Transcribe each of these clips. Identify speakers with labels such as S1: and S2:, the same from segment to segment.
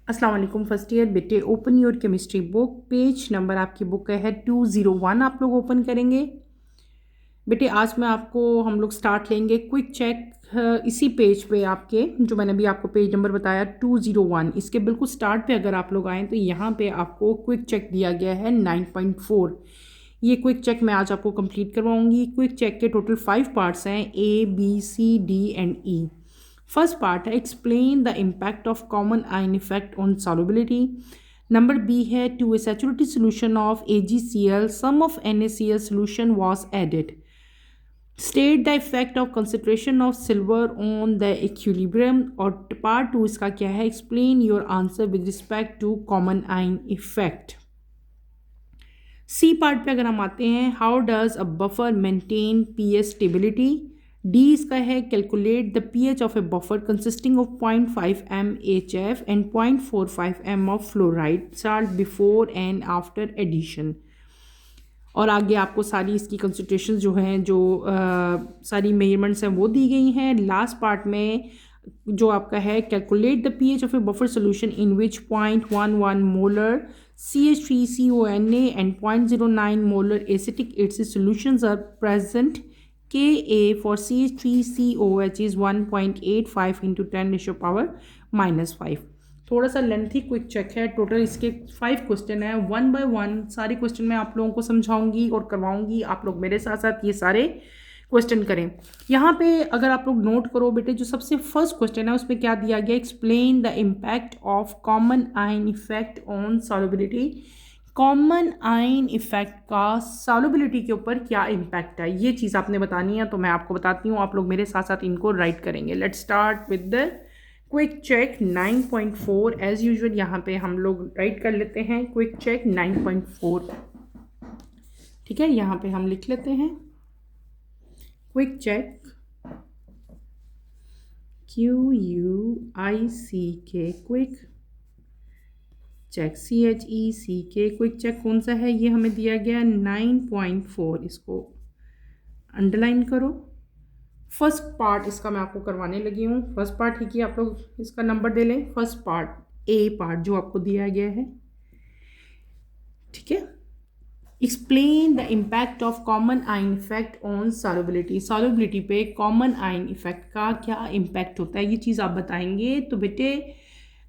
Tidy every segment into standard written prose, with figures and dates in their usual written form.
S1: अस्सलाम वालेकुम first year बेटे, open your chemistry book. Page number आपकी बुक का है 201। आप लोग ओपन करेंगे बेटे। आज मैं आपको हम लोग स्टार्ट लेंगे क्विक चेक इसी पेज पे आपके, जो मैंने अभी आपको पेज नंबर बताया 201, इसके बिल्कुल स्टार्ट पे अगर आप लोग आएँ तो यहाँ पे आपको क्विक चेक दिया गया है 9.4। ये क्विक चेक मैं आज आपको कंप्लीट करवाऊंगी। क्विक चेक के टोटल 5 पार्ट्स हैं, A, B, C, D and E। First part है explain the impact of common ion effect on solubility. Number B है to a saturated solution of AgCl some of NaCl solution was added. State the effect of concentration of silver on the equilibrium. और part 2 इसका क्या है, explain your answer with respect to common ion effect. C part पे अगर हम आते हैं, how does a buffer maintain pH stability. D इसका है calculate the pH of a buffer consisting of 0.5 m HF एंड 0.45 m of fluoride salt before and after addition. और आगे आपको सारी इसकी कंसंट्रेशन जो हैं, जो सारी मेजरमेंट्स हैं वो दी गई हैं। लास्ट पार्ट में जो आपका है calculate the pH of a buffer solution in which 0.11 molar CH3CONA and 0.09 molar acetic acid solutions are present. Ka for CH3COH is 1.85 into 10⁻⁻⁵। थोड़ा सा लेंथी क्विक चेक है। टोटल इसके 5 क्वेश्चन हैं। 1 बाय 1 सारे क्वेश्चन मैं आप लोगों को समझाऊंगी और करवाऊंगी। आप लोग मेरे साथ साथ ये सारे क्वेश्चन करें। यहाँ पे अगर आप लोग नोट करो बेटे, जो सबसे फर्स्ट क्वेश्चन है उसमें क्या दिया गया, explain the impact of common ion effect on solubility. Common ion effect का सॉल्युबिलिटी के ऊपर क्या इम्पैक्ट है, ये चीज़ आपने बतानी है। तो मैं आपको बताती हूँ, आप लोग मेरे साथ साथ इनको राइट करेंगे। Let's start with the quick check 9.4। As usual यहाँ पे हम लोग राइट कर लेते हैं क्विक चेक 9.4। ठीक है, यहाँ पे हम लिख लेते हैं quick check QUICK quick check CHECK quick check कौन सा है, ये हमें दिया गया 9.4। इसको अंडरलाइन करो। फर्स्ट पार्ट इसका मैं आपको करवाने लगी हूँ। फर्स्ट पार्ट ठीक है, आप लोग इसका नंबर दे लें। फर्स्ट पार्ट A पार्ट जो आपको दिया गया है, ठीक है। Explain the impact of common ion effect on solubility. Solubility पे कॉमन आयन इफेक्ट का क्या इम्पैक्ट होता है, ये चीज़ आप बताएंगे। तो बेटे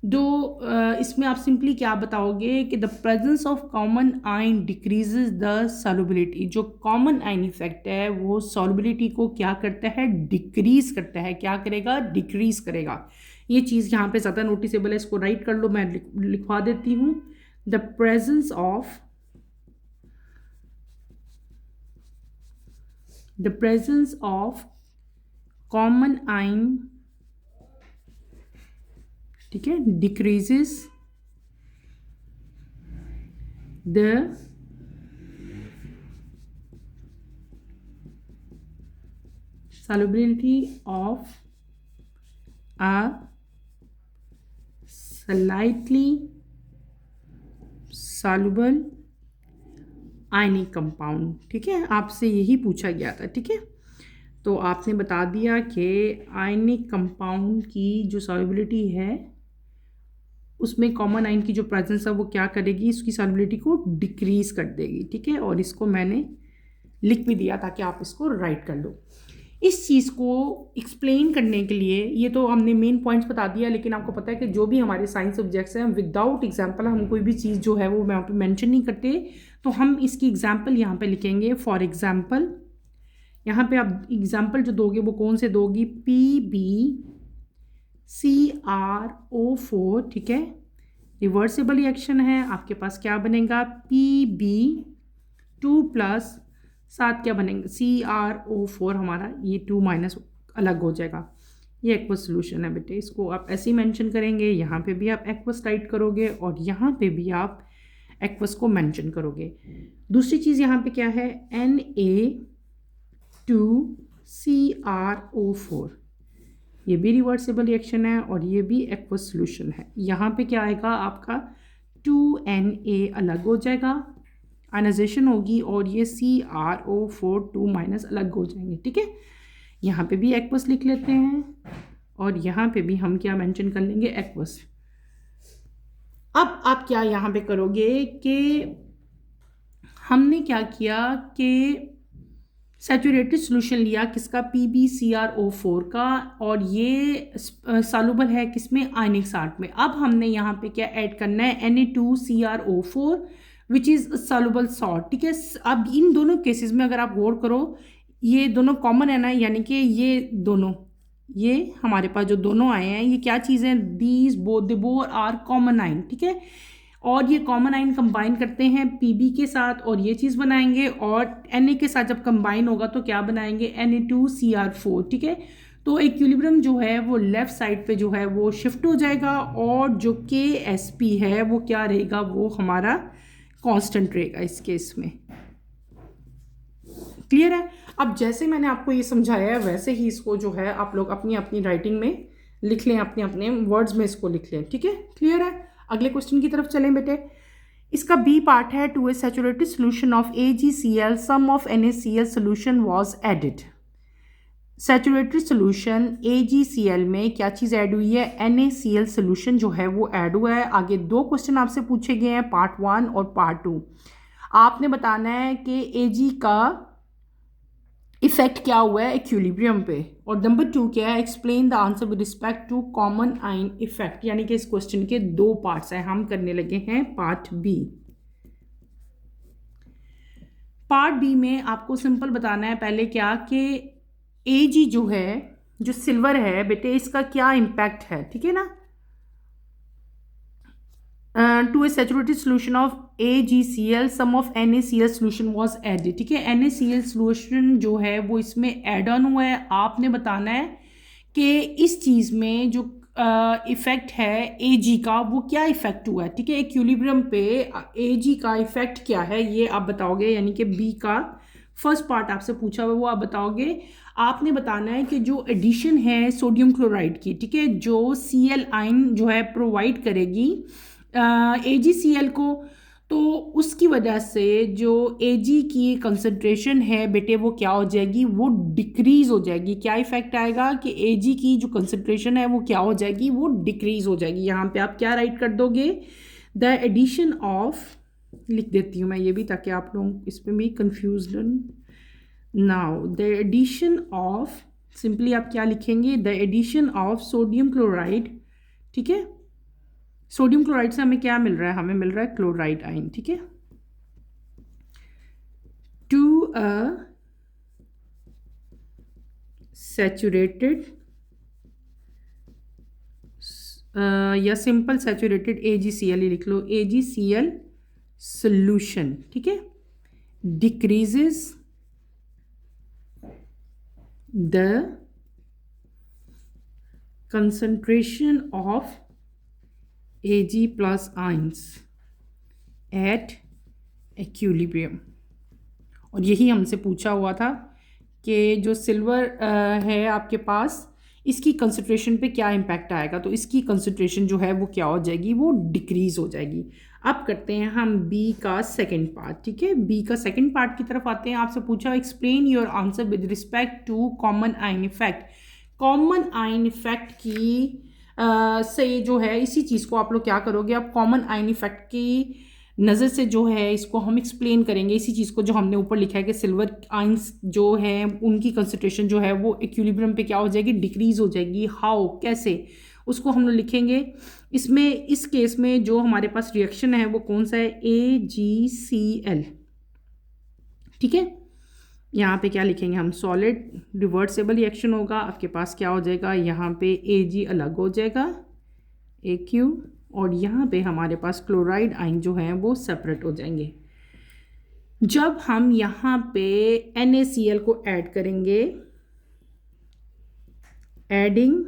S1: इसमें आप सिंपली क्या बताओगे कि the presence of common ion decreases the solubility. जो कॉमन आयन इफेक्ट है वो सॉल्युबिलिटी को क्या करता है, डिक्रीज करता है। क्या करेगा, डिक्रीज करेगा। ये चीज़ यहाँ पे ज़्यादा नोटिसेबल है, इसको राइट कर लो। मैं लिखवा देती हूँ, the presence of common ion, ठीक है, decreases the solubility of a slightly soluble ionic compound. ठीक है, आपसे यही पूछा गया था। ठीक है, तो आपने बता दिया कि आयनिक कंपाउंड की जो सॉल्युबिलिटी है उसमें कॉमन आयन की जो प्रेजेंस है वो क्या करेगी, इसकी सॉल्युबिलिटी को डिक्रीज कर देगी। ठीक है, और इसको मैंने लिख भी दिया ताकि आप इसको राइट कर लो। इस चीज़ को एक्सप्लेन करने के लिए, ये तो हमने मेन पॉइंट्स बता दिया, लेकिन आपको पता है कि जो भी हमारे साइंस सब्जेक्ट्स हैं विदाउट एग्जाम्पल हम कोई भी चीज़ जो है वो यहाँ पे मेंशन नहीं करते। तो हम इसकी एग्जाम्पल यहाँ पे लिखेंगे। फॉर एग्जाम्पल यहाँ पे आप एग्जाम्पल जो दोगे वो कौन से दोगी, PbCrO4। ठीक है, रिवर्सिबल रिएक्शन है। आपके पास क्या बनेगा, Pb2+ साथ क्या बनेगा, CrO4। हमारा ये 2- अलग हो जाएगा। ये एक्वस सोल्यूशन है बेटे, इसको आप ऐसे ही मेंशन करेंगे। यहाँ पे भी आप एक्वस राइट करोगे और यहाँ पे भी आप एक्वस को मेंशन करोगे। दूसरी चीज़ यहाँ पे क्या है, Na2CrO4। ये भी रिवर्सिबल रिएक्शन है और ये भी एक्वस सोल्यूशन है। यहाँ पे क्या आएगा, आपका 2Na अलग हो जाएगा, आयनाइजेशन होगी, और ये CrO4 2- अलग हो जाएंगे। ठीक है, यहाँ पे भी एक्वस लिख लेते हैं और यहाँ पे भी हम क्या मेंशन कर लेंगे, एक्वस। अब आप क्या यहाँ पे करोगे कि हमने क्या किया कि सैचुरेटेड सोल्यूशन लिया किसका, PbCrO4 का, और ये सॉल्युबल है किसमें, आयनिक साल्ट में। अब हमने यहाँ पे क्या ऐड करना है, Na2CrO4 which is soluble salt, ठीक है। अब इन दोनों केसेस में अगर आप गौर करो, ये दोनों कॉमन है ना, यानी कि ये दोनों, ये हमारे पास जो दोनों आए हैं ये क्या चीज़ें, these both the bore are common ion, ठीक है। और ये कॉमन आइन कंबाइन करते हैं Pb के साथ और ये चीज़ बनाएंगे, और Na के साथ जब कंबाइन होगा तो क्या बनाएंगे, Na2Cr4, ठीक है। तो इक्विलिब्रियम जो है वो लेफ्ट साइड पे जो है वो शिफ्ट हो जाएगा, और जो Ksp है वो क्या रहेगा, वो हमारा कांस्टेंट रहेगा इस केस में। क्लियर है। अब जैसे मैंने आपको ये समझाया है वैसे ही इसको जो है आप लोग अपनी अपनी राइटिंग में लिख लें, अपने अपने वर्ड्स में इसको लिख लें, ठीक है। क्लियर है। अगले क्वेश्चन की तरफ चलें बेटे। इसका बी पार्ट है, to a saturated solution of AgCl some of NaCl solution was added. Saturated solution AgCl में क्या चीज़ ऐड हुई है, NaCl सोल्यूशन जो है वो ऐड हुआ है। आगे दो क्वेश्चन आपसे पूछे गए हैं, पार्ट 1 और पार्ट 2। आपने बताना है कि Ag का इफेक्ट क्या हुआ है इक्विलिब्रियम पे, और नंबर 2 क्या है, explain the answer with respect to common ion effect. यानी कि इस क्वेश्चन के दो पार्ट्स हैं, हम करने लगे हैं पार्ट बी। पार्ट बी में आपको सिंपल बताना है पहले क्या कि Ag जो है, जो सिल्वर है बेटे, इसका क्या इम्पैक्ट है, ठीक है ना। To a saturated solution of AgCl some of NaCl solution was added, ठीक है। NaCl सोल्यूशन जो है वो इसमें एड ऑन हुआ है। आपने बताना है कि इस चीज़ में जो इफेक्ट है Ag का, वो क्या इफेक्ट हुआ है, ठीक है। इक्विलिब्रियम पे Ag का इफेक्ट क्या है ये आप बताओगे, यानी कि बी का फर्स्ट पार्ट आपसे पूछा हुआ वो आप बताओगे। आपने बताना है कि जो एडिशन है सोडियम क्लोराइड की, ठीक है, जो Cl आइन जो है प्रोवाइड करेगी AgCl को, तो उसकी वजह से जो Ag की कंसंट्रेशन है बेटे वो क्या हो जाएगी, वो डिक्रीज हो जाएगी। क्या इफेक्ट आएगा कि Ag की जो कंसंट्रेशन है वो क्या हो जाएगी, वो डिक्रीज हो जाएगी। यहाँ पे आप क्या राइट कर दोगे, द एडिशन ऑफ, लिख देती हूँ मैं ये भी ताकि आप लोग इस पर भी confuse now. The addition of, simply आप क्या लिखेंगे, the addition of sodium chloride, ठीक है। सोडियम क्लोराइड से हमें क्या मिल रहा है, हमें मिल रहा है क्लोराइड आइन, ठीक है, टू अ सैचुरेटेड या सिंपल सैचुरेटेड AgCl ही लिख लो, AgCl सोल्यूशन, ठीक है, decreases the concentration of Ag plus ions at equilibrium. और यही हमसे पूछा हुआ था कि जो सिल्वर है आपके पास, इसकी कंसंट्रेशन पे क्या इम्पैक्ट आएगा, तो इसकी कंसंट्रेशन जो है वो क्या हो जाएगी, वो डिक्रीज हो जाएगी। अब करते हैं हम बी का सेकंड पार्ट, ठीक है। बी का सेकंड पार्ट की तरफ आते हैं। आपसे पूछा explain your answer with respect to common ion effect. Common ion effect की से जो है इसी चीज़ को आप लोग क्या करोगे, आप कॉमन आइन इफेक्ट की नज़र से जो है इसको हम एक्सप्लेन करेंगे, इसी चीज़ को जो हमने ऊपर लिखा है कि सिल्वर आइंस जो है उनकी कंसंट्रेशन जो है वो इक्विलिब्रियम पे क्या हो जाएगी, डिक्रीज हो जाएगी। हाउ, कैसे, उसको हम लोग लिखेंगे। इसमें इस केस में जो हमारे पास रिएक्शन है वो कौन सा है, AgCl, ठीक है। यहाँ पे क्या लिखेंगे हम, सॉलिड रिवर्सिबल रिएक्शन होगा। आपके पास क्या हो जाएगा, यहाँ पे Ag अलग हो जाएगा AQ, और यहाँ पे हमारे पास क्लोराइड आइन जो हैं वो सेपरेट हो जाएंगे। जब हम यहाँ पे NaCl को ऐड करेंगे, एडिंग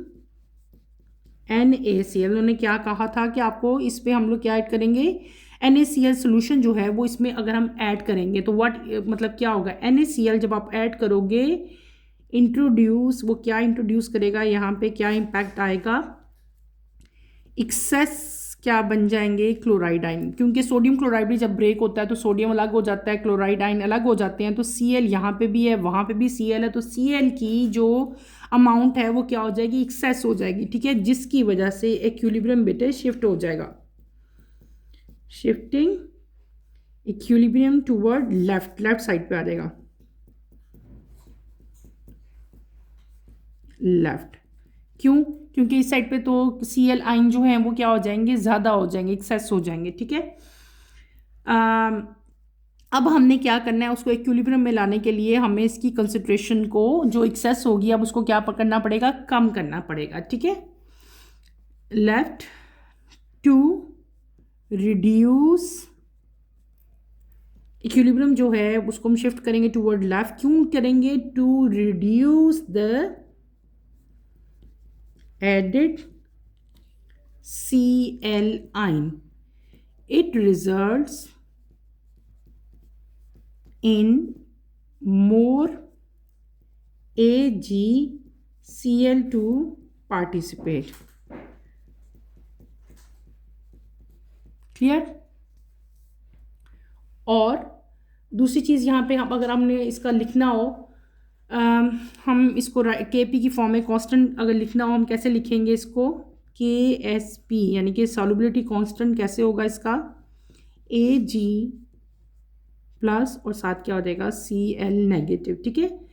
S1: NaCl, उन्होंने क्या कहा था कि आपको इस पे हम लोग क्या ऐड करेंगे, NaCl सोल्यूशन जो है वो इसमें अगर हम ऐड करेंगे तो व्हाट मतलब क्या होगा, NaCl जब आप ऐड करोगे इंट्रोड्यूस, वो क्या इंट्रोड्यूस करेगा, यहाँ पे क्या इम्पैक्ट आएगा, एक्सेस क्या बन जाएंगे, क्लोराइड आइन। क्योंकि सोडियम क्लोराइड भी जब ब्रेक होता है तो सोडियम अलग हो जाता है, क्लोराइड आइन अलग हो जाते हैं, तो Cl यहाँ पे भी है, वहाँ पे भी Cl है, तो Cl की जो अमाउंट है वो क्या हो जाएगी, एक्सेस हो जाएगी, ठीक है, जिसकी वजह से इक्विलिब्रियम बेटे शिफ्ट हो जाएगा। Shifting equilibrium toward left, left side पे आ जाएगा, लेफ्ट। क्यों? क्योंकि इस साइड पे तो Cl आइन जो हैं वो क्या हो जाएंगे, ज़्यादा हो जाएंगे, एक्सेस हो जाएंगे, ठीक है। अब हमने क्या करना है, उसको इक्विलिब्रियम में लाने के लिए हमें इसकी कंसंट्रेशन को, जो एक्सेस होगी, अब उसको क्या करना पड़ेगा, कम करना पड़ेगा, ठीक है। लेफ्ट टू रिड्यूस इक्विलिब्रियम जो है उसको हम शिफ्ट करेंगे टूवर्ड लेफ्ट। क्यों करेंगे? To reduce the added Cl ion. It results in more AgCl to participate. Clear? और दूसरी चीज़ यहाँ पे हम, अगर हमने इसका लिखना हो, हम इसको Kp की फॉर्म में कांस्टेंट अगर लिखना हो, हम कैसे लिखेंगे इसको, Ksp, यानी कि सॉल्युबिलिटी कांस्टेंट कैसे होगा इसका, Ag प्लस और साथ क्या हो जाएगा, Cl नेगेटिव, ठीक है।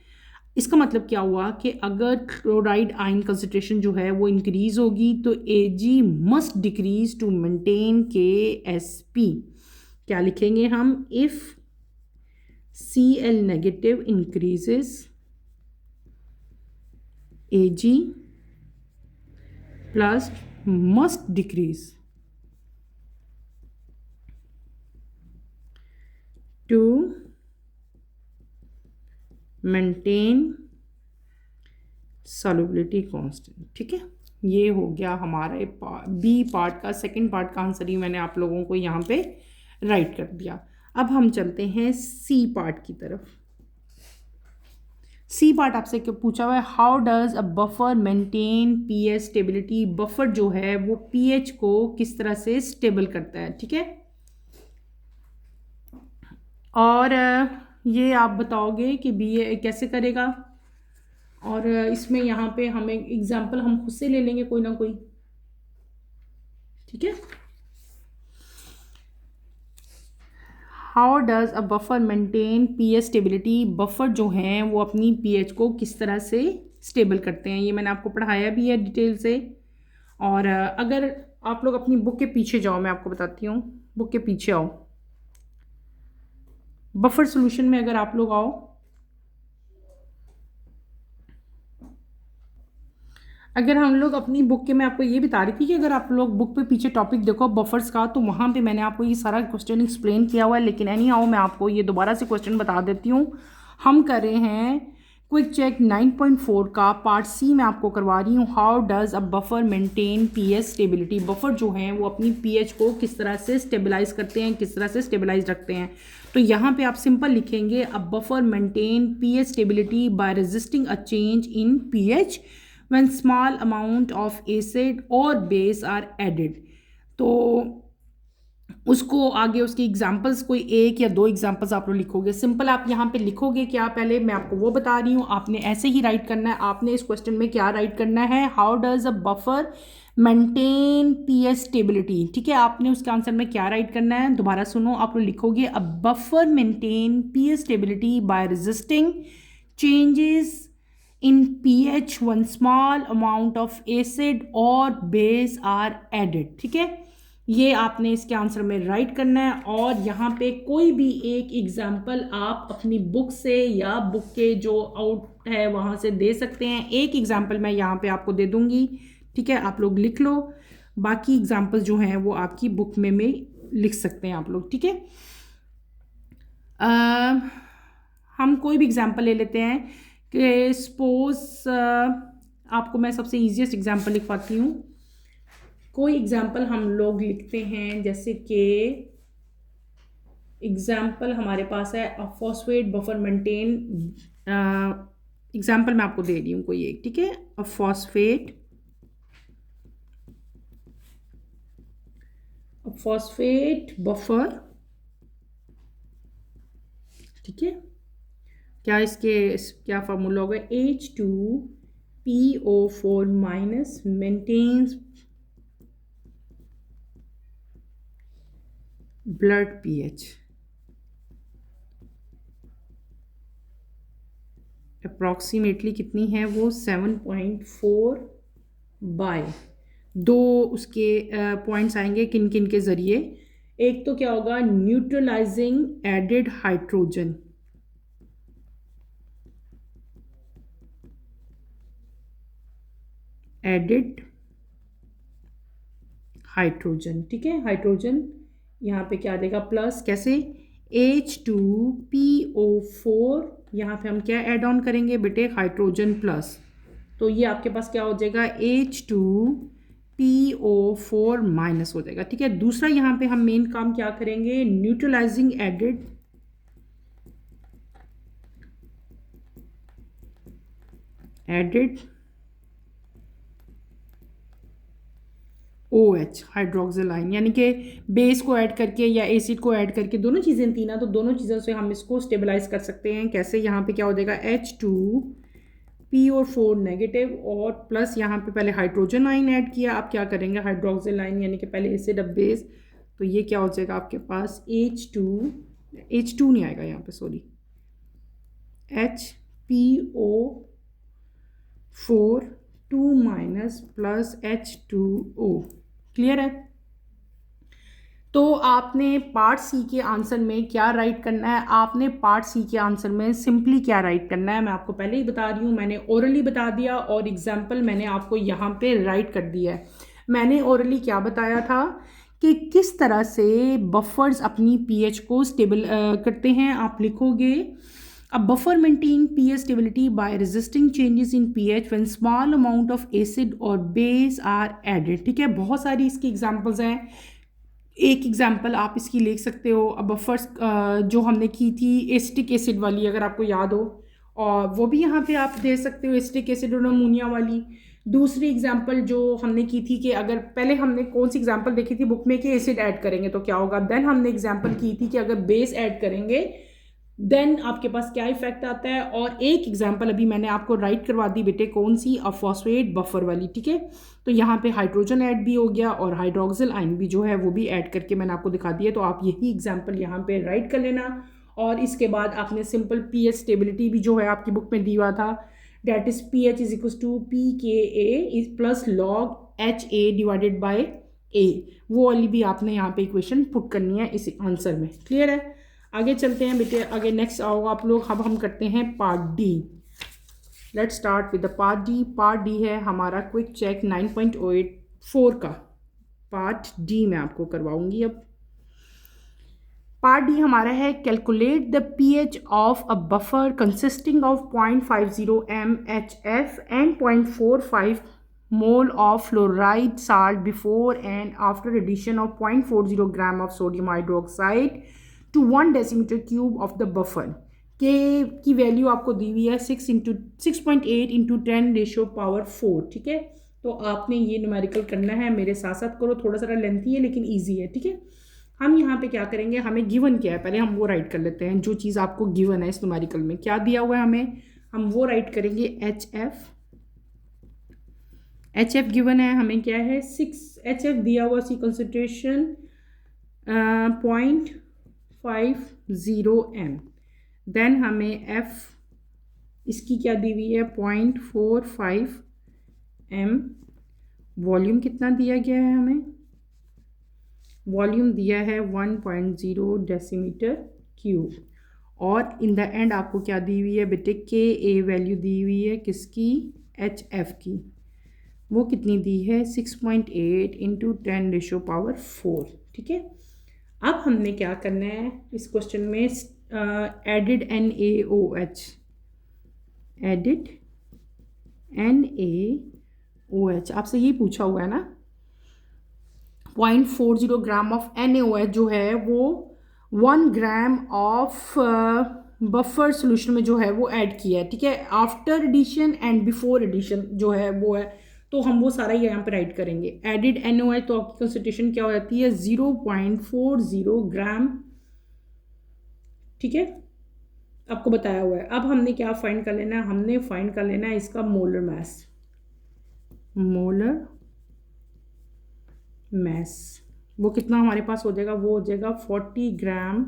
S1: इसका मतलब क्या हुआ कि अगर क्लोराइड आयन कंसंट्रेशन जो है वो इंक्रीज होगी तो Ag must decrease to maintain Ksp। क्या लिखेंगे हम, if Cl negative increases Ag plus must decrease to maintain solubility constant, ठीक है। ये हो गया हमारे बी पार्ट का, सेकंड पार्ट का आंसर ही मैंने आप लोगों को यहाँ पे राइट कर दिया। अब हम चलते हैं सी पार्ट की तरफ। सी पार्ट आपसे क्या पूछा हुआ है, how does a buffer maintain pH stability. Buffer जो है वो पीएच को किस तरह से स्टेबल करता है, ठीक है। और ये आप बताओगे कि बी ए कैसे करेगा, और इसमें यहाँ पे हमें एग्जाम्पल हम खुद से ले लेंगे कोई ना कोई, ठीक है। How does a buffer maintain pH stability. Buffer जो हैं वो अपनी पीएच को किस तरह से स्टेबल करते हैं, ये मैंने आपको पढ़ाया भी है डिटेल से। और अगर आप लोग अपनी बुक के पीछे जाओ, मैं आपको बताती हूँ, बुक के पीछे आओ, बफर सॉल्यूशन में अगर आप लोग आओ, अगर हम लोग अपनी बुक के, मैं आपको ये बता रही थी कि अगर आप लोग बुक पे पीछे टॉपिक देखो बफर्स का, तो वहाँ पे मैंने आपको ये सारा क्वेश्चन एक्सप्लेन किया हुआ है। लेकिन एनी हाउ मैं आपको ये दोबारा से क्वेश्चन बता देती हूँ। हम कर रहे हैं क्विक चेक 9.4 का पार्ट सी में आपको करवा रही हूँ। How does a buffer maintain pH stability. Buffer जो हैं वो अपनी पीएच को किस तरह से स्टेबलाइज करते हैं, किस तरह से स्टेबलाइज रखते हैं। तो यहाँ पे आप सिंपल लिखेंगे, अ buffer maintain pH stability by resisting a change in pH when small amount of acid or base are added। तो उसको आगे उसकी एग्जांपल्स कोई एक या दो एग्जांपल्स आप लोग लिखोगे। सिंपल आप यहाँ पे लिखोगे क्या, पहले मैं आपको वो बता रही हूँ, आपने ऐसे ही राइट करना है। आपने इस क्वेश्चन में क्या राइट करना है, how does a buffer maintain pH stability, ठीक है। आपने उसके आंसर में क्या राइट करना है, दोबारा सुनो, आप लोग लिखोगे, अ buffer maintain pH stability by resisting changes in pH one small amount of acid or base are added, ठीक है। ये आपने इसके आंसर में राइट करना है। और यहाँ पे कोई भी एक एग्जाम्पल आप अपनी बुक से या बुक के जो आउट है वहाँ से दे सकते हैं। एक एग्जाम्पल मैं यहाँ पे आपको दे दूँगी, ठीक है, आप लोग लिख लो। बाकी एग्जाम्पल जो हैं वो आपकी बुक में लिख सकते हैं आप लोग, ठीक है। हम कोई भी एग्जाम्पल ले लेते हैं कि सपोज आपको मैं सबसे ईजीएस्ट एग्जांपल लिखवाती हूँ। कोई एग्जांपल हम लोग लिखते हैं, जैसे कि एग्जांपल हमारे पास है अ फॉस्फेट बफर मेंटेन। एग्जांपल मैं आपको दे रही हूँ कोई एक, ठीक है। अ फॉस्फेट बफर, ठीक है। क्या इसके क्या फार्मूला होगा, H2PO4 maintains blood pH approximately कितनी है वो 7.4 बाय दो उसके पॉइंट्स आएंगे किन किन के ज़रिए। एक तो क्या होगा, neutralising added hydrogen, added hydrogen, ठीक है। हाइड्रोजन यहाँ पे क्या देगा प्लस, कैसे, H2PO4, यहाँ पे हम क्या ऐड ऑन करेंगे बेटे, हाइड्रोजन प्लस, तो ये आपके पास क्या हो जाएगा H2PO4 माइनस हो जाएगा, ठीक है। दूसरा यहाँ पे हम मेन काम क्या करेंगे, neutralising added OH hydroxyl ion, यानी कि बेस को ऐड करके या एसिड को ऐड करके, दोनों चीज़ें थी ना, तो दोनों चीज़ों से हम इसको स्टेबलाइज कर सकते हैं। कैसे, यहाँ पे क्या हो जाएगा H2PO4 नेगेटिव और प्लस यहाँ पे पहले हाइड्रोजन आयन ऐड किया, अब क्या करेंगे हाइड्रोक्सिल आयन, यानी कि पहले एसिड अब बेस, तो ये क्या हो जाएगा आपके पास H2 नहीं आएगा यहाँ पे, sorry, HPO4 2 minus plus H2O। Clear है। तो आपने पार्ट सी के आंसर में क्या राइट करना है, आपने पार्ट सी के आंसर में सिंपली क्या राइट करना है, मैं आपको पहले ही बता रही हूँ, मैंने ओरली बता दिया और एग्जाम्पल मैंने आपको यहाँ पे राइट कर दिया है। मैंने ओरली क्या बताया था कि किस तरह से बफर्स अपनी पीएच को स्टेबल करते हैं। आप लिखोगे, a buffer maintain pH stability by resisting changes in pH when small amount of acid or base are added, ठीक है। बहुत सारी इसकी एग्जांपल्स हैं, एक एग्जांपल आप इसकी लिख सकते हो। अब बफर्स जो हमने की थी एसिटिक एसिड वाली, अगर आपको याद हो, और वो भी यहाँ पे आप दे सकते हो, एसिटिक एसिड और अमोनिया वाली। दूसरी एग्जांपल जो हमने की थी कि अगर पहले हमने कौन सी एग्जांपल देखी थी बुक में कि एसिड ऐड करेंगे तो क्या होगा, देन हमने एग्जांपल की थी कि अगर बेस ऐड करेंगे देन आपके पास क्या इफेक्ट आता है। और एक एग्जांपल अभी मैंने आपको राइट करवा दी बेटे, कौन सी, फॉस्फेट बफर वाली, ठीक है। तो यहाँ पे हाइड्रोजन ऐड भी हो गया और हाइड्रोक्सिल आयन भी जो है वो भी ऐड करके मैंने आपको दिखा दिया, तो आप यही एग्जांपल यहाँ पे राइट कर लेना। और इसके बाद आपने सिंपल पीएच स्टेबिलिटी भी जो है आपकी बुक में दिया था, that is pH is equal to pKa is plus log HA divided by A, वो वाली भी आपने यहाँ पे इक्वेशन पुट करनी है इस आंसर में। क्लियर है। आगे चलते हैं बेटे, आगे नेक्स्ट आओ आप लोग। अब हम करते हैं part D. Let's start with the part D. Part D है हमारा क्विक चेक 9.84 का। पार्ट डी मैं आपको करवाऊंगी। अब पार्ट डी हमारा है, calculate the pH of a buffer consisting of 0.50 mHf and 0.45 mole of fluoride salt before and after addition of 0.40 gram of sodium hydroxide to 1 decimetre cube of the buffer. K की value आपको दी हुई है 6.8 into 10⁴, ठीक है। तो आपने ये numerical करना है, मेरे साथ साथ करो, थोड़ा सा लेंथी है लेकिन ईजी है, ठीक है। हम यहाँ पे क्या करेंगे, हमें गिवन क्या है पहले हम वो राइट कर लेते हैं। जो चीज़ आपको गिवन है इस न्यूमेरिकल में क्या दिया हुआ है हमें, हम वो राइट करेंगे। एच एफ गिवन है हमें, क्या है 6, HF दिया हुआ सी कंसंट्रेशन 0.50 m, देन हमें F इसकी क्या दी हुई है 0.45 m, वॉल्यूम कितना दिया गया है हमें, वॉल्यूम दिया है 1.0 डेसीमीटर क्यूब, और इन द एंड आपको क्या दी हुई है बेटे, Ka वैल्यू दी हुई है किसकी, HF की, वो कितनी दी है 6.8 इंटू 10⁴, ठीक है। अब हमने क्या करना है इस क्वेश्चन में, एडिड NaOH, एडिड NaOH आपसे ये पूछा हुआ है ना। 0.40 ग्राम ऑफ NaOH जो है वो 1 ग्राम ऑफ बफर सोल्यूशन में जो है वो ऐड किया है, ठीक है। After addition and before addition जो है वो है, तो हम वो सारा यहाँ पे राइट करेंगे। एडिड NaOH तो आपकी कंसंट्रेशन क्या हो जाती है 0.40 ग्राम, ठीक है, आपको बताया हुआ है। अब हमने क्या फाइंड कर लेना है, हमने फाइंड कर लेना है इसका मोलर मैस, वो कितना हमारे पास हो जाएगा, वो हो जाएगा 40 ग्राम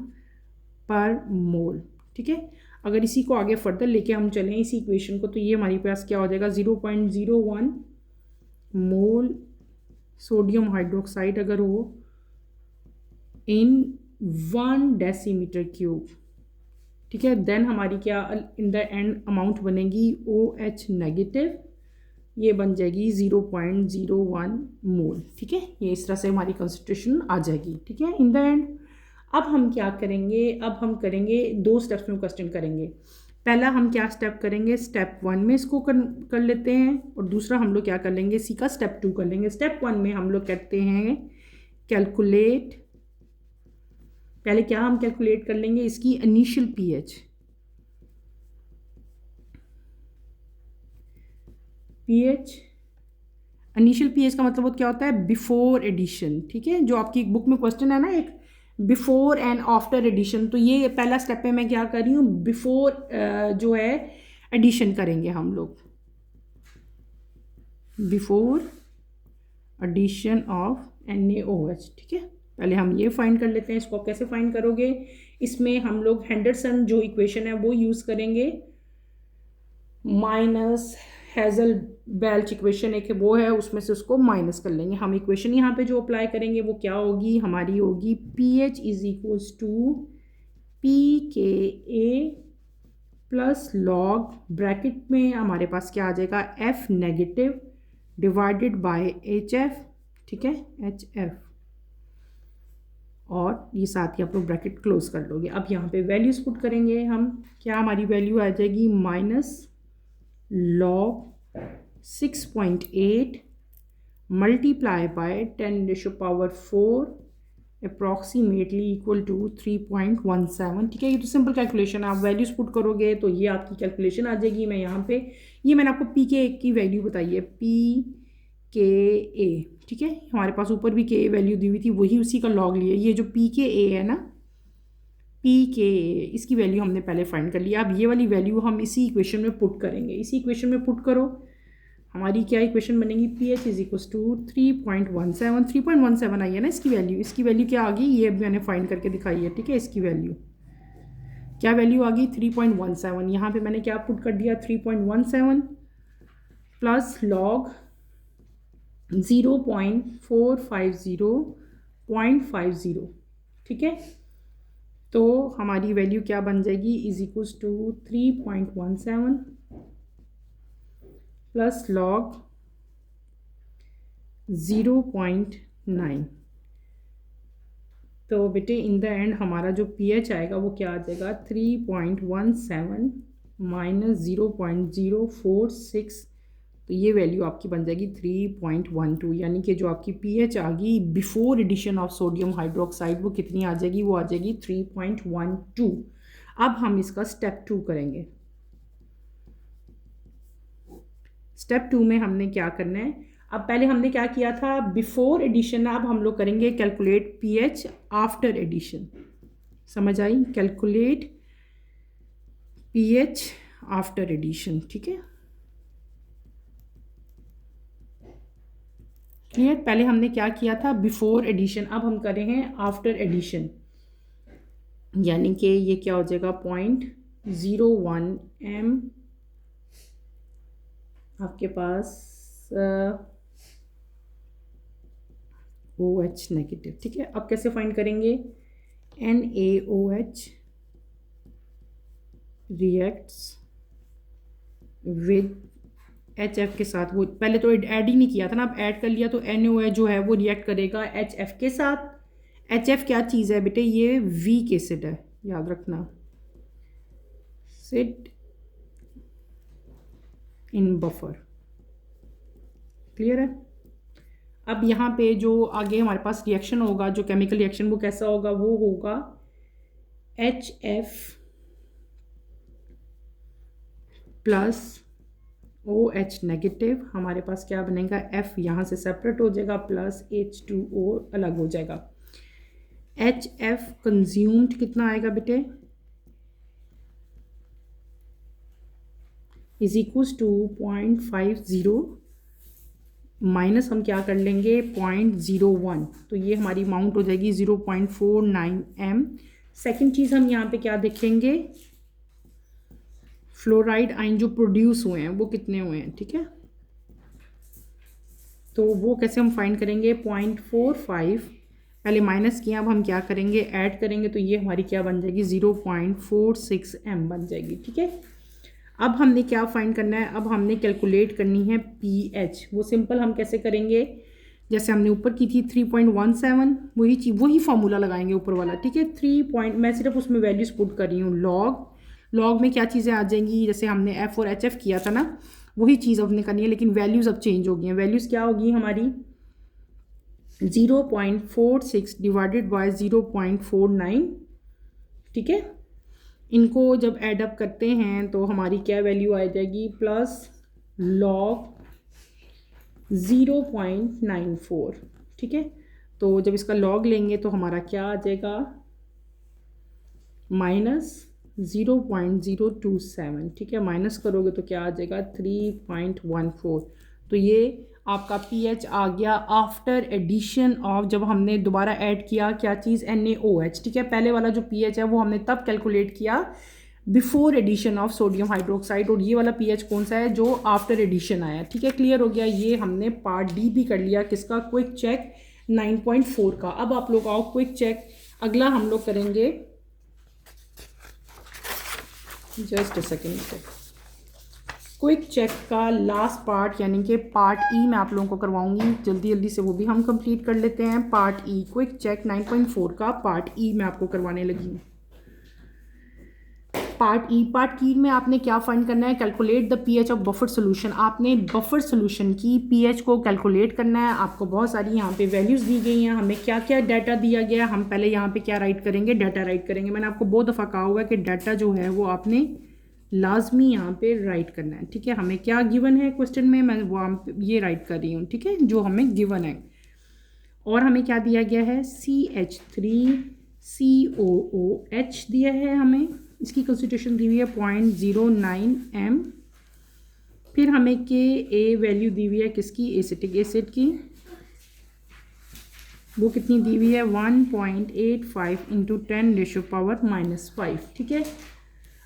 S1: पर मोल। ठीक है, अगर इसी को आगे फर्दर लेके हम चलें इसी इक्वेशन को, तो ये हमारे पास क्या हो जाएगा, 0.01 मोल सोडियम हाइड्रोक्साइड अगर हो इन 1 डेसीमीटर क्यूब। ठीक है, देन हमारी क्या इन द एंड अमाउंट बनेगी OH नेगेटिव, ये बन जाएगी 0.01 मोल। ठीक है, ये इस तरह से हमारी कंसंट्रेशन आ जाएगी। ठीक है, इन द एंड अब हम क्या करेंगे, अब हम करेंगे 2 स्टेप्स में क्वेश्चन करेंगे। पहला हम क्या स्टेप करेंगे, स्टेप 1 में इसको कर लेते हैं, और दूसरा हम लोग क्या कर लेंगे, इसी का स्टेप 2 कर लेंगे। स्टेप 1 में हम लोग कहते हैं कैलकुलेट, पहले क्या हम कैलकुलेट कर लेंगे, इसकी इनिशियल पीएच। इनिशियल पीएच का मतलब वो क्या होता है, बिफोर एडिशन। ठीक है, जो आपकी बुक में क्वेश्चन है ना एक, बिफोर एंड आफ्टर एडिशन, तो ये पहला स्टेप है, मैं क्या कर रही हूँ, बिफोर जो है एडिशन करेंगे हम लोग, बिफोर एडिशन ऑफ NaOH। ठीक है, पहले हम ये फाइंड कर लेते हैं। इसको कैसे फाइंड करोगे, इसमें हम लोग हेंडरसन जो इक्वेशन है वो यूज़ करेंगे, माइनस हेजल बेल्च इक्वेशन एक वो है, उसमें से उसको माइनस कर लेंगे। हम इक्वेशन यहाँ पे जो अप्लाई करेंगे वो क्या होगी, हमारी होगी pH is equals to pKa plus log, bracket में हमारे पास क्या आ जाएगा, F negative divided by HF। ठीक है, HF, और ये साथ ही आप लोग ब्रैकेट क्लोज कर लोगे। अब यहाँ पे वैल्यूज पुट करेंगे हम, क्या हमारी वैल्यू आ जाएगी, minus log 6.8 multiply by 10⁴ approximately equal to 3.17। ठीक है, ये तो सिंपल कैलकुलेशन है, आप वैल्यूज पुट करोगे तो ये आपकी कैलकुलेशन आ जाएगी। मैं यहाँ पे ये मैंने आपको pKa की वैल्यू बताई है, pKa। ठीक है, हमारे पास ऊपर भी Ka वैल्यू दी हुई थी, वही उसी का लॉग लिया। ये जो pKa है ना, pKa, इसकी वैल्यू हमने पहले फाइंड कर लिया। अब ये वाली वैल्यू हम इसी इक्वेशन में पुट करेंगे, इसी इक्वेशन में पुट करो। हमारी क्या इक्वेशन बनेगी, pH इज इक्वल टू 3.17 आई है ना इसकी वैल्यू। इसकी वैल्यू क्या आ गई, ये मैंने फाइंड करके दिखाई है। ठीक है, इसकी वैल्यू क्या वैल्यू आ गई, 3.17। यहाँ पे मैंने क्या पुट कर दिया, 3.17 प्लस लॉग 0.450.50। ठीक है, तो हमारी वैल्यू क्या बन जाएगी, is equals to 3.17 plus log 0.9। तो बेटे इन द एंड हमारा जो pH आएगा वो क्या आ जाएगा, 3.17 माइनस 0.046, तो ये वैल्यू आपकी बन जाएगी 3.12। यानी कि जो आपकी pH आ गई before addition of sodium hydroxide वो कितनी आ जाएगी, वो आ जाएगी 3.12। अब हम इसका स्टेप 2 करेंगे। स्टेप 2 में हमने क्या करना है, अब पहले हमने क्या किया था, बिफोर एडिशन, अब हम लोग करेंगे कैलकुलेट pH आफ्टर एडिशन। समझ आई, कैलकुलेट pH आफ्टर एडिशन। ठीक है, क्लियर। पहले हमने क्या किया था, बिफोर एडिशन, अब हम कर रहे हैं आफ्टर एडिशन। यानी कि ये क्या हो जाएगा, 0.01 m आपके पास OH नेगेटिव। ठीक है, अब कैसे फाइंड करेंगे, NaOH रिएक्ट्स विद HF के साथ। वो पहले तो ऐड ही नहीं किया था ना, अब ऐड कर लिया, तो NaOH जो है वो रिएक्ट करेगा HF के साथ। HF क्या चीज़ है बेटे, ये वीक एसिड है, याद रखना, सिट इन बफर। क्लियर है। अब यहाँ पे जो आगे हमारे पास रिएक्शन होगा, जो केमिकल रिएक्शन, वो कैसा होगा, वो होगा HF प्लस OH नेगेटिव। हमारे पास क्या बनेगा, F यहाँ से सेपरेट हो जाएगा, प्लस H2O अलग हो जाएगा। HF कंज्यूम्ड कितना आएगा बेटे, इज इक्वल्स टू 0.50 माइनस हम क्या कर लेंगे 0.01, तो ये हमारी अमाउंट हो जाएगी 0.49 m। सेकेंड चीज़ हम यहाँ पे क्या देखेंगे, फ्लोराइड आयन जो प्रोड्यूस हुए हैं वो कितने हुए हैं, ठीक है। तो वो कैसे हम फाइंड करेंगे, 0.45 पहले माइनस किया, अब हम क्या करेंगे ऐड करेंगे, तो ये हमारी क्या बन जाएगी 0.46 m बन जाएगी, ठीक है। अब हमने क्या फाइंड करना है, अब हमने कैलकुलेट करनी है pH। वो सिंपल हम कैसे करेंगे, जैसे हमने ऊपर की थी 3.17, वही चीज़ वही फार्मूला लगाएंगे ऊपर वाला, ठीक है। 3 मैं सिर्फ उसमें वैल्यूज़ पुट कर रही हूँ, लॉग में क्या चीज़ें आ जाएंगी, जैसे हमने F और HF किया था ना, वही चीज़ हमने करनी है, लेकिन वैल्यूज़ अब चेंज हो गई हैं। वैल्यूज़ क्या होगी हमारी 0.46 डिवाइडेड बाय 0.49, ठीक है। इनको जब ऐड अप करते हैं तो हमारी क्या वैल्यू आ जाएगी, प्लस लॉग 0.94, ठीक है। तो जब इसका लॉग लेंगे तो हमारा क्या आ जाएगा माइनस 0.027, ठीक है। माइनस करोगे तो क्या आ जाएगा 3.14। तो ये आपका pH आ गया आफ्टर एडिशन ऑफ, जब हमने दोबारा ऐड किया क्या चीज़ NaOH, ठीक है। पहले वाला जो pH है वो हमने तब कैलकुलेट किया before addition of sodium hydroxide, और ये वाला pH कौन सा है जो आफ्टर एडिशन आया, ठीक है। क्लियर हो गया, ये हमने पार्ट डी भी कर लिया, किसका, क्विक चेक 9.4 का। अब आप लोग आओ क्विक चेक, अगला हम लोग करेंगे, just a second, quick check का लास्ट पार्ट यानी कि पार्ट ई मैं आप लोगों को करवाऊंगी जल्दी जल्दी से, वो भी हम कंप्लीट कर लेते हैं। पार्ट ई क्विक चेक 9.4 का पार्ट ई मैं आपको करवाने लगी हूँ। पार्ट ई में आपने क्या फाइंड करना है, calculate the pH of buffer solution. आपने बफर सोल्यूशन की पीएच को कैलकुलेट करना है। आपको बहुत सारी यहाँ पे वैल्यूज़ दी गई हैं, हमें क्या क्या डाटा दिया गया है, हम पहले यहाँ पे क्या राइट करेंगे, डाटा राइट करेंगे। मैंने आपको बहुत दफ़ा कहा हुआ है कि डाटा जो है वो आपने लाजमी यहाँ पे राइट करना है, ठीक है। हमें क्या गिवन है क्वेश्चन में, मैं वो ये राइट कर रही हूँ, ठीक है, जो हमें गिवन है। और हमें क्या दिया गया है, CH3COOH दिया है हमें, इसकी कंसंट्रेशन दी हुई है 0.09 m। फिर हमें Ka वैल्यू दी हुई है किसकी, एसिटिक एसिड की, वो कितनी दी हुई है 1.85 × 10⁻⁻⁵, ठीक है।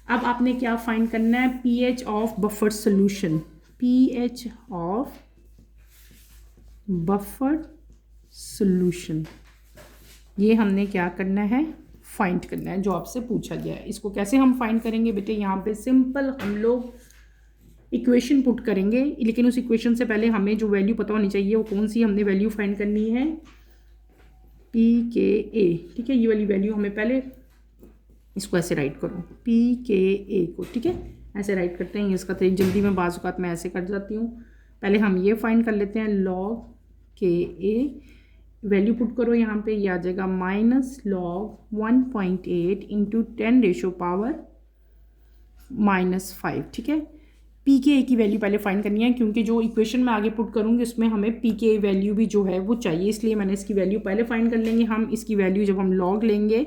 S1: अब आपने क्या फाइंड करना है, pH of buffer solution, pH of buffer solution, ये हमने क्या करना है, फाइंड करना है, जो आपसे पूछा गया है। इसको कैसे हम फाइंड करेंगे बेटे, यहाँ पे सिंपल हम लोग इक्वेशन पुट करेंगे, लेकिन उस इक्वेशन से पहले हमें जो वैल्यू पता होनी चाहिए वो कौन सी, हमने वैल्यू फाइंड करनी है pKa, ठीक है। ये वाली वैल्यू हमें पहले, इसको ऐसे राइट करो pKa को, ठीक है, ऐसे राइट करते हैं। इसका तो जल्दी में बाज़ औक़ात मैं ऐसे कर जाती हूँ। पहले हम ये फाइंड कर लेते हैं, log Ka वैल्यू पुट करो यहाँ पे, ये आ जाएगा -log 1.8 × 10⁻⁻⁵, ठीक है। pKa की वैल्यू पहले फाइंड करनी है, क्योंकि जो इक्वेशन मैं आगे पुट करूँगी उसमें हमें pKa वैल्यू भी जो है वो चाहिए, इसलिए मैंने इसकी वैल्यू पहले फाइंड कर लेंगे हम। इसकी वैल्यू जब हम log लेंगे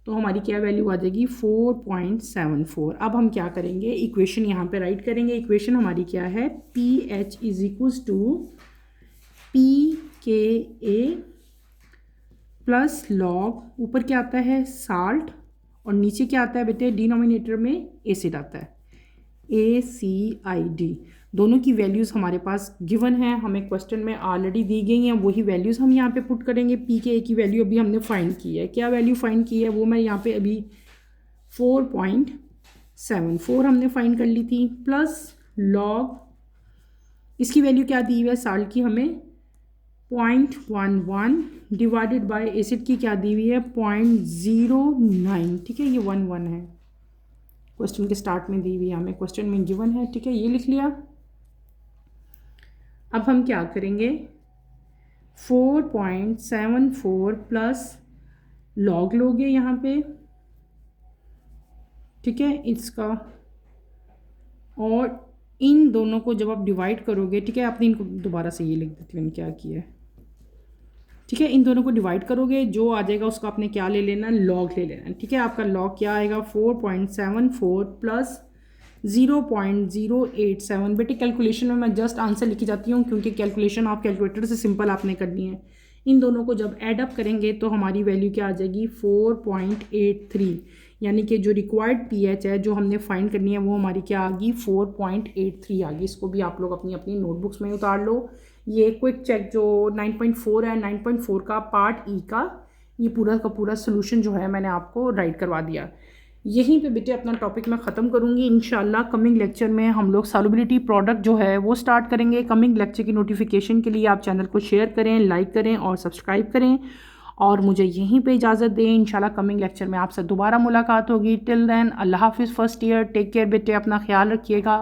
S1: तो हमारी क्या वैल्यू आ जाएगी 4.74। अब हम क्या करेंगे, इक्वेशन यहाँ पे राइट करेंगे। इक्वेशन हमारी क्या है, pH = pKa प्लस लॉग, ऊपर क्या आता है साल्ट, और नीचे क्या आता है बेटे, डिनोमिनेटर में एसिड आता है, ACID। दोनों की वैल्यूज़ हमारे पास गिवन है, हमें क्वेश्चन में ऑलरेडी दी गई हैं, वही वैल्यूज़ हम यहाँ पे पुट करेंगे। pKa की वैल्यू अभी हमने फाइंड की है, क्या वैल्यू फाइंड की है वो मैं यहाँ पे अभी 4.74 हमने फाइंड कर ली थी, प्लस लॉग, इसकी वैल्यू क्या दी हुई है साल्ट की, हमें 0.11 डिवाइडेड बाय एसिड की क्या दी हुई है 0.09, ठीक है। ये 11 है, क्वेश्चन के स्टार्ट में दी हुई है, हमें क्वेश्चन में गिवन है, ठीक है, ये लिख लिया। अब हम क्या करेंगे, 4.74 प्लस लॉग लोगे यहाँ पे, ठीक है, इसका, और इन दोनों को जब आप डिवाइड करोगे, ठीक है, आपने इनको दोबारा से ये लिख देती हूँ क्या किया है, ठीक है। इन दोनों को डिवाइड करोगे, जो आ जाएगा उसका आपने क्या ले लेना, लॉग ले लेना, ठीक है। आपका लॉग क्या आएगा 4.74 प्लस 0.087। बेटे कैलकुलेशन में मैं जस्ट आंसर लिखी जाती हूँ क्योंकि कैलकुलेशन आप कैलकुलेटर से सिंपल आपने करनी है। इन दोनों को जब ऐड अप करेंगे तो हमारी वैल्यू क्या आ जाएगी 4.83, यानी कि जो रिक्वायर्ड पीएच है जो हमने फाइंड करनी है वो हमारी क्या आ गई 4.83 आ गई। इसको भी आप लोग अपनी अपनी नोटबुक्स में उतार लो। ये क्विक चेक जो 9.4 है, 9.4 का पार्ट ई का ये पूरा का पूरा सोल्यूशन जो है मैंने आपको राइट करवा दिया। यहीं पे बेटे अपना टॉपिक मैं ख़त्म करूँगी। इंशाल्लाह कमिंग लेक्चर में हम लोग सॉल्युबिलिटी प्रोडक्ट जो है वो स्टार्ट करेंगे। कमिंग लेक्चर की नोटिफिकेशन के लिए आप चैनल को शेयर करें, लाइक करें और सब्सक्राइब करें और मुझे यहीं पे इजाज़त दें। इंशाल्लाह कमिंग लेक्चर में आपसे दोबारा मुलाकात होगी। टिल देन अल्लाह हाफिज़। फर्स्ट ईयर टेक केयर बेटे, अपना ख्याल रखिएगा।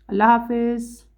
S1: अल्लाह हाफिज़।